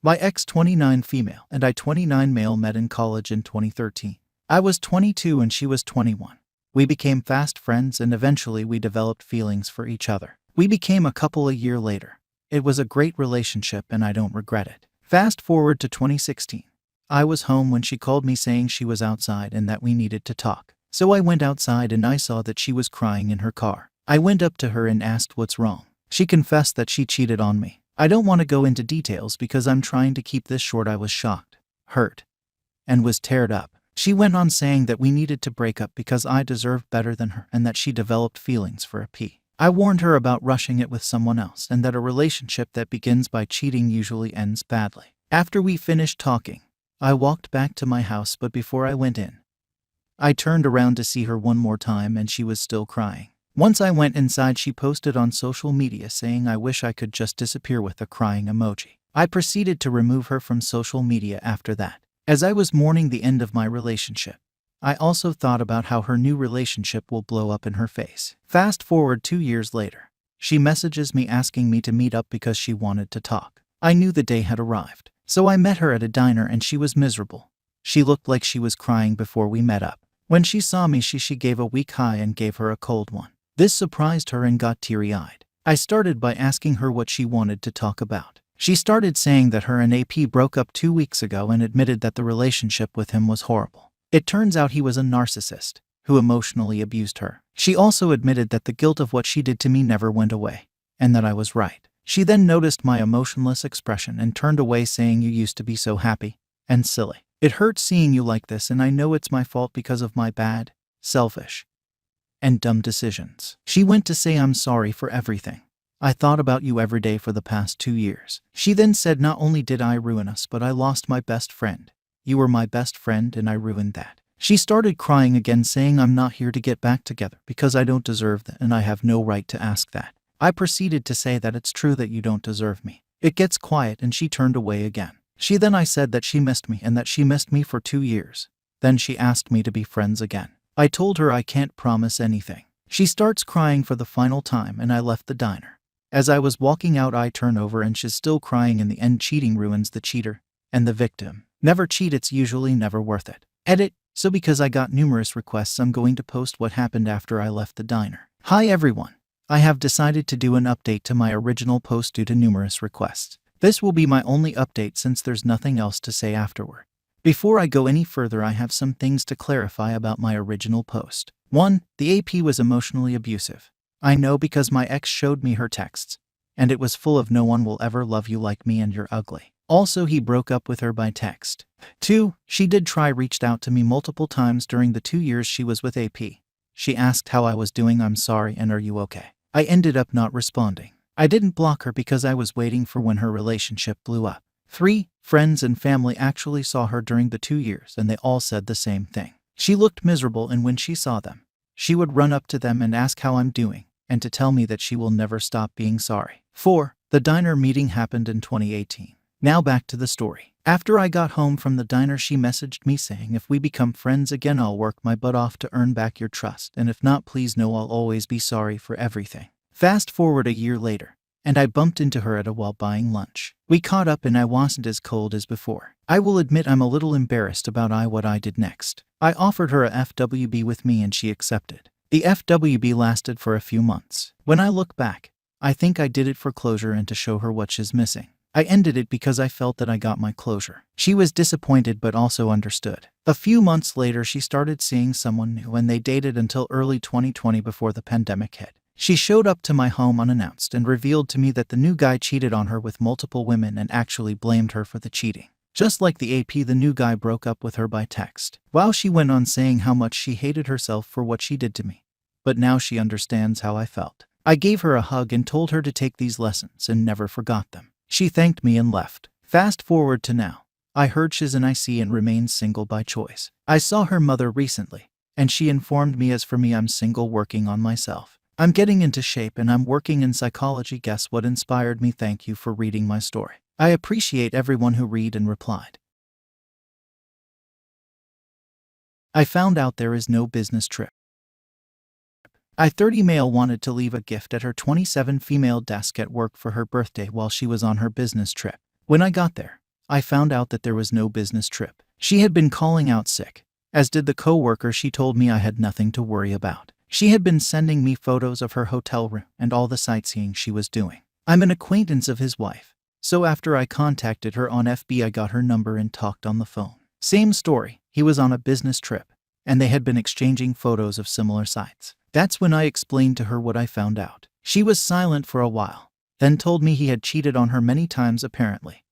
My ex 29 female and I 29 male met in college in 2013. I was 22 and she was 21. We became fast friends and eventually we developed feelings for each other. We became a couple a year later. It was a great relationship and I don't regret it. Fast forward to 2016. I was home when she called me saying she was outside and that we needed to talk. So I went outside and I saw that she was crying in her car. I went up to her and asked what's wrong. She confessed that she cheated on me. I don't want to go into details because I'm trying to keep this short. I was shocked, hurt, and was teared up. She went on saying that we needed to break up because I deserved better than her and that she developed feelings for a P. I warned her about rushing it with someone else and that a relationship that begins by cheating usually ends badly. After we finished talking, I walked back to my house, but before I went in, I turned around to see her one more time and she was still crying. Once I went inside, she posted on social media saying, "I wish I could just disappear," with a crying emoji. I proceeded to remove her from social media after that. As I was mourning the end of my relationship, I also thought about how her new relationship will blow up in her face. Fast forward 2 years later, she messages me asking me to meet up because she wanted to talk. I knew the day had arrived, so I met her at a diner and she was miserable. She looked like she was crying before we met up. When she saw me, she gave a weak hi and gave her a cold one. This surprised her and got teary-eyed. I started by asking her what she wanted to talk about. She started saying that her and AP broke up 2 weeks ago and admitted that the relationship with him was horrible. It turns out he was a narcissist who emotionally abused her. She also admitted that the guilt of what she did to me never went away, and that I was right. She then noticed my emotionless expression and turned away, saying, "You used to be so happy and silly. It hurts seeing you like this, and I know it's my fault because of my bad, selfish, and dumb decisions." She went to say, "I'm sorry for everything. I thought about you every day for the past 2 years. She then said, "Not only did I ruin us, but I lost my best friend. You were my best friend and I ruined that." She started crying again, saying, "I'm not here to get back together because I don't deserve that and I have no right to ask that." I proceeded to say that it's true that you don't deserve me. It gets quiet and she turned away again. I said that she missed me and that she missed me for 2 years. Then she asked me to be friends again. I told her I can't promise anything. She starts crying for the final time and I left the diner. As I was walking out, I turn over and she's still crying. In the end, cheating ruins the cheater and the victim. Never cheat, it's usually never worth it. Edit. So because I got numerous requests, I'm going to post what happened after I left the diner. Hi everyone. I have decided to do an update to my original post due to numerous requests. This will be my only update since there's nothing else to say afterward. Before I go any further, I have some things to clarify about my original post. 1. The AP was emotionally abusive. I know because my ex showed me her texts, and it was full of "No one will ever love you like me and you're ugly." Also, he broke up with her by text. 2. She did reached out to me multiple times during the 2 years she was with AP. She asked how I was doing, "I'm sorry, and are you okay?" I ended up not responding. I didn't block her because I was waiting for when her relationship blew up. 3. Friends and family actually saw her during the 2 years and they all said the same thing. She looked miserable, and when she saw them, she would run up to them and ask how I'm doing and to tell me that she will never stop being sorry. 4. The diner meeting happened in 2018. Now back to the story. After I got home from the diner, she messaged me saying, "If we become friends again, I'll work my butt off to earn back your trust, and if not, please know I'll always be sorry for everything." Fast forward a year later, and I bumped into her at a while buying lunch. We caught up and I wasn't as cold as before. I will admit I'm a little embarrassed about what I did next. I offered her a FWB with me and she accepted. The FWB lasted for a few months. When I look back, I think I did it for closure and to show her what she's missing. I ended it because I felt that I got my closure. She was disappointed but also understood. A few months later, she started seeing someone new and they dated until early 2020 before the pandemic hit. She showed up to my home unannounced and revealed to me that the new guy cheated on her with multiple women and actually blamed her for the cheating. Just like the AP, the new guy broke up with her by text. While she went on saying how much she hated herself for what she did to me. But now she understands how I felt. I gave her a hug and told her to take these lessons and never forgot them. She thanked me and left. Fast forward to now. I heard she's an IC and remains single by choice. I saw her mother recently, and she informed me, "As for me, I'm single, working on myself. I'm getting into shape and I'm working in psychology." Guess what inspired me? Thank you for reading my story. I appreciate everyone who read and replied. I found out there is no business trip. I 30 male wanted to leave a gift at her 27 female desk at work for her birthday while she was on her business trip. When I got there, I found out that there was no business trip. She had been calling out sick, as did the coworker. She told me I had nothing to worry about. She had been sending me photos of her hotel room and all the sightseeing she was doing. I'm an acquaintance of his wife, so after I contacted her on FB, I got her number and talked on the phone. Same story, he was on a business trip, and they had been exchanging photos of similar sites. That's when I explained to her what I found out. She was silent for a while, then told me he had cheated on her many times apparently,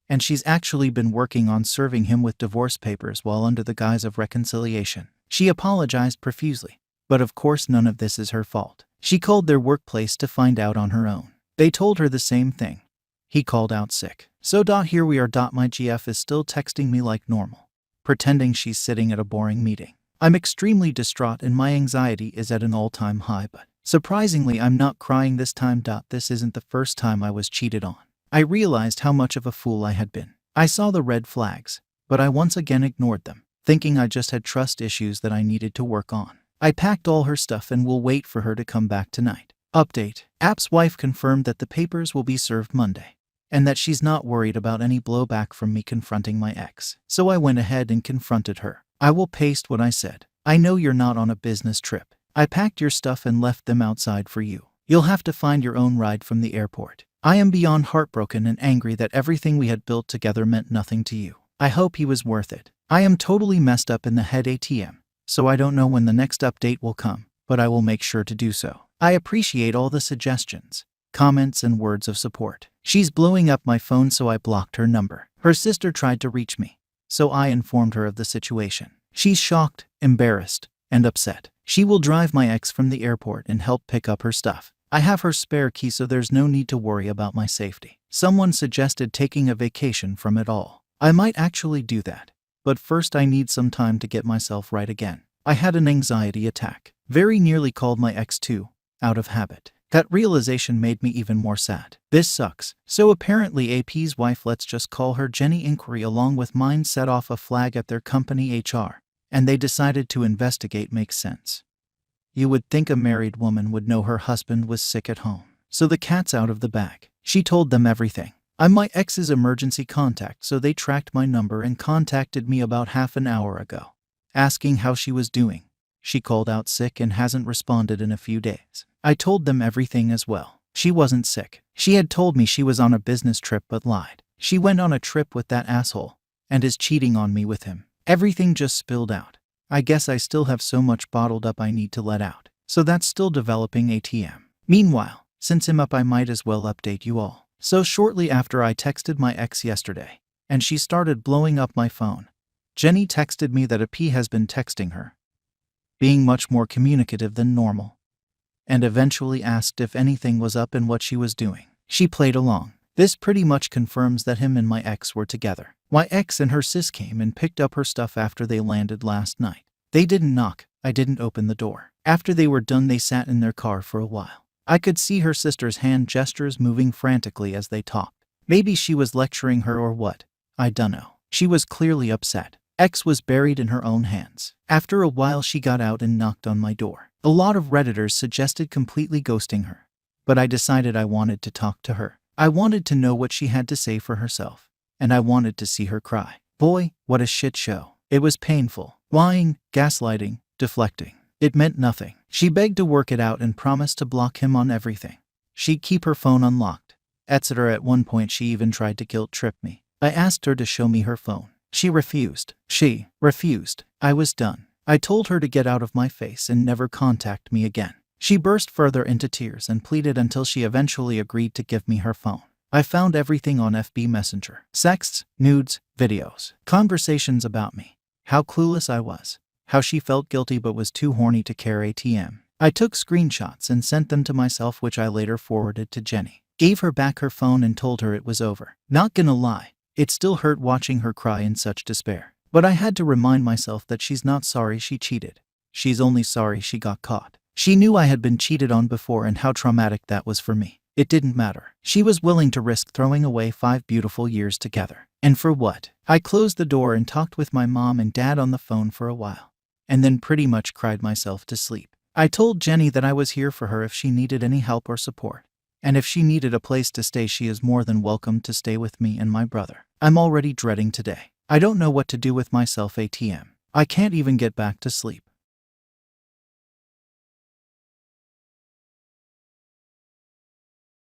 and she's actually been working on serving him with divorce papers while under the guise of reconciliation. She apologized profusely, but of course none of this is her fault. She called their workplace to find out on her own. They told her the same thing. He called out sick. So here we are. My GF is still texting me like normal, pretending she's sitting at a boring meeting. I'm extremely distraught and my anxiety is at an all-time high, but surprisingly I'm not crying this time. This isn't the first time I was cheated on. I realized how much of a fool I had been. I saw the red flags, but I once again ignored them, thinking I just had trust issues that I needed to work on. I packed all her stuff and will wait for her to come back tonight. Update. App's wife confirmed that the papers will be served Monday, and that she's not worried about any blowback from me confronting my ex. So I went ahead and confronted her. I will paste what I said. I know you're not on a business trip. I packed your stuff and left them outside for you. You'll have to find your own ride from the airport. I am beyond heartbroken and angry that everything we had built together meant nothing to you. I hope he was worth it. I am totally messed up in the head ATM, so I don't know when the next update will come, but I will make sure to do so. I appreciate all the suggestions, comments, and words of support. She's blowing up my phone, so I blocked her number. Her sister tried to reach me, so I informed her of the situation. She's shocked, embarrassed, and upset. She will drive my ex from the airport and help pick up her stuff. I have her spare key, so there's no need to worry about my safety. Someone suggested taking a vacation from it all. I might actually do that, but first I need some time to get myself right again. I had an anxiety attack. Very nearly called my ex too, out of habit. That realization made me even more sad. This sucks. So apparently AP's wife, let's just call her Jenny, inquiry along with mine set off a flag at their company HR, and they decided to investigate. Makes sense. You would think a married woman would know her husband was sick at home. So the cat's out of the bag. She told them everything. I'm my ex's emergency contact, so they tracked my number and contacted me about half an hour ago, asking how she was doing. She called out sick and hasn't responded in a few days. I told them everything as well. She wasn't sick. She had told me she was on a business trip but lied. She went on a trip with that asshole and is cheating on me with him. Everything just spilled out. I guess I still have so much bottled up I need to let out. So that's still developing ATM. Meanwhile, since I'm up, I might as well update you all. So shortly after I texted my ex yesterday, and she started blowing up my phone, Jenny texted me that a P has been texting her, being much more communicative than normal, and eventually asked if anything was up and what she was doing. She played along. This pretty much confirms that him and my ex were together. My ex and her sis came and picked up her stuff after they landed last night. They didn't knock. I didn't open the door. After they were done, they sat in their car for a while. I could see her sister's hand gestures moving frantically as they talked. Maybe she was lecturing her or what. I dunno. She was clearly upset. Ex was buried in her own hands. After a while, she got out and knocked on my door. A lot of Redditors suggested completely ghosting her, but I decided I wanted to talk to her. I wanted to know what she had to say for herself, and I wanted to see her cry. Boy, what a shit show. It was painful. Lying, gaslighting, deflecting. It meant nothing. She begged to work it out and promised to block him on everything. She'd keep her phone unlocked, etc. At one point, she even tried to guilt trip me. I asked her to show me her phone. She refused. I was done. I told her to get out of my face and never contact me again. She burst further into tears and pleaded until she eventually agreed to give me her phone. I found everything on FB Messenger. Sexts, nudes, videos, conversations about me. How clueless I was. How she felt guilty but was too horny to care ATM. I took screenshots and sent them to myself, which I later forwarded to Jenny. Gave her back her phone and told her it was over. Not gonna lie, it still hurt watching her cry in such despair. But I had to remind myself that she's not sorry she cheated. She's only sorry she got caught. She knew I had been cheated on before and how traumatic that was for me. It didn't matter. She was willing to risk throwing away 5 beautiful years together. And for what? I closed the door and talked with my mom and dad on the phone for a while, and then pretty much cried myself to sleep. I told Jenny that I was here for her if she needed any help or support. And if she needed a place to stay, she is more than welcome to stay with me and my brother. I'm already dreading today. I don't know what to do with myself ATM. I can't even get back to sleep.